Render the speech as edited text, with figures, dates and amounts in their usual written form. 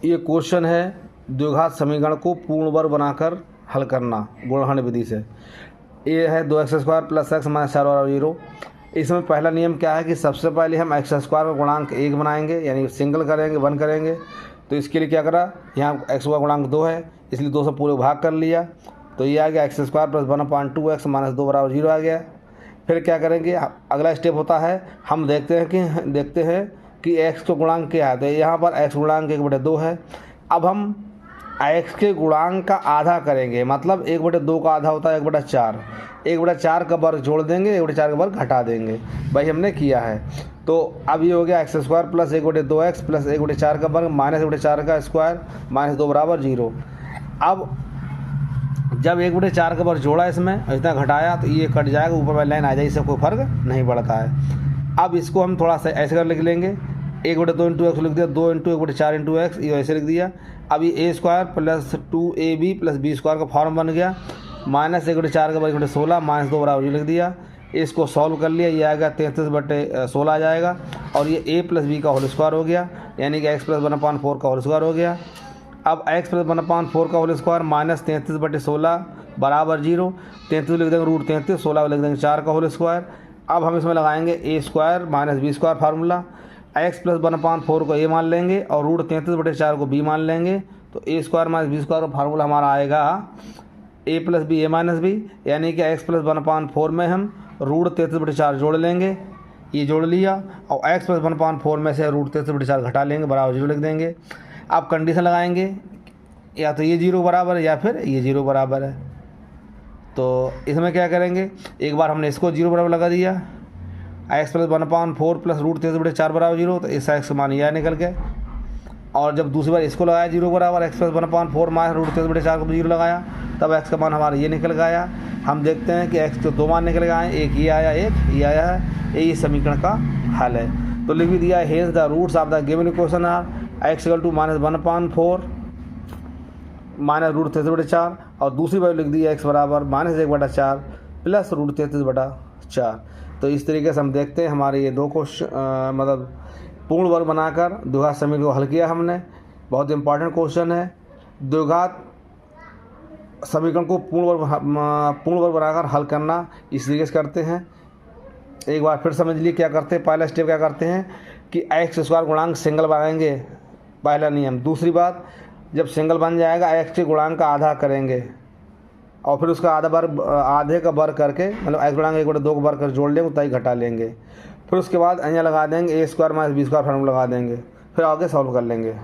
ये क्वेश्चन है द्विघात समीकरण को पूर्ण वर्ग बनाकर हल करना गुणन विधि से। ये है 2x² + x - 4 = 0। इसमें पहला नियम क्या है कि सबसे पहले हम x² का गुणांक 1 बनाएंगे, यानी सिंगल करेंगे, 1 करेंगे। तो इसके लिए क्या करा, यहाँ x का गुणांक 2 है, इसलिए 2 से पूरे भाग कर लिया। तो ये आ गया x² + 1/2x - 2 = 0 आ गया। फिर क्या करेंगे, अगला स्टेप होता है, हम देखते हैं कि x का गुणांक क्या है। तो यहाँ पर x गुणांक 1/2 है। अब हम x के गुणांक का आधा करेंगे, मतलब 1/2 का आधा होता है 1/4। 1/4 का वर्ग जोड़ देंगे, 1/4 का वर्ग घटा देंगे, भाई हमने किया है। तो अब ये हो गया x² + 1/2x + 1/4 का वर्ग - 1/4 का स्क्वायर - 2 = 0। अब जब 1/4 का वर्ग जोड़ा इसमें इतना घटाया तो ये कट जाएगा, ऊपर वाली लाइन आ जाएगी, इससे कोई फर्क नहीं पड़ता है। अब इसको हम थोड़ा सा ऐसे कर लिख लेंगे, 1/2 x लिख दिया, 2 × 1/4 × x, ये ऐसे लिख दिया। अब ये a² + 2ab + b² का फॉर्म बन गया, -1/4 का वर्ग 16 - 2 = 0 लिख दिया। इसको सॉल्व कर लिया, ये आएगा 33/16 आ जाएगा, और ये a + b का होल स्क्वायर हो गया, यानी कि x + 1/4 का होल स्क्वायर हो गया। अब x + 1/4 का होल स्क्वायर -33/16 = 0। 33 लिख देंगे √33, 16 लिख देंगे 4 का होल स्क्वायर। अब हम इसमें लगाएंगे a² - b² फार्मूला। x + 1/4 को a मान लेंगे और √33/4 को b मान लेंगे। तो a² - b² का फार्मूला हमारा आएगा a + b a - b, यानी कि x + 1/4 में हम √33/4 जोड़ लेंगे, ये जोड़ लिया, और x + 1/4 में से √33/4 घटा लेंगे, बराबर 0 लिख देंगे। अब कंडीशन लगाएंगे, या तो ये 0 बराबर है या फिर ये 0 बराबर है। तो इसमें क्या करेंगे, एक बार हमने इसको 0 बराबर लगा दिया, x + 1/4 + √33/4 = 0, तो इस x का मान यह निकल गया। और जब दूसरी बार इसको लगाया 0 बराबर, x + 1/4 - √33/4 को 0 लगाया, तब x का मान हमारा ये निकल गया। हम देखते हैं कि x के 2 मान निकल गए हैं, एक ये आया, एक ये आया है। ये समीकरण का हल है। तो लिख भी दिया, hence the roots of the given equation are x = -1/4 - √33/4, और दूसरी बार लिख दिया x बराबर -1/4 + √33/4। तो इस तरीके से हम देखते हैं हमारे ये 2 क्वेश्चन, मतलब पूर्ण वर्ग बनाकर द्विघात समीकरण को हल किया हमने। बहुत इंपॉर्टेंट क्वेश्चन है। द्विघात समीकरण को पूर्ण वर्ग बनाकर हल करना इस तरीके से करते हैं। एक बार फिर समझ लीजिए क्या करते हैं। पहला स्टेप क्या करते हैं कि x² गुणांक सिंगल बनाएंगे, पहला नियम। दूसरी बात, जब सिंगल बन जाएगा x के गुणांक का आधा करेंगे, और फिर उसका आधे का वर्ग करके, मतलब x गुणांक 1/2 का वर्ग कर जोड़ लेंगे, उतना ही घटा लेंगे। फिर उसके बाद यहाँ लगा देंगे a² - b² फार्मूला लगा देंगे, फिर आगे सॉल्व कर लेंगे।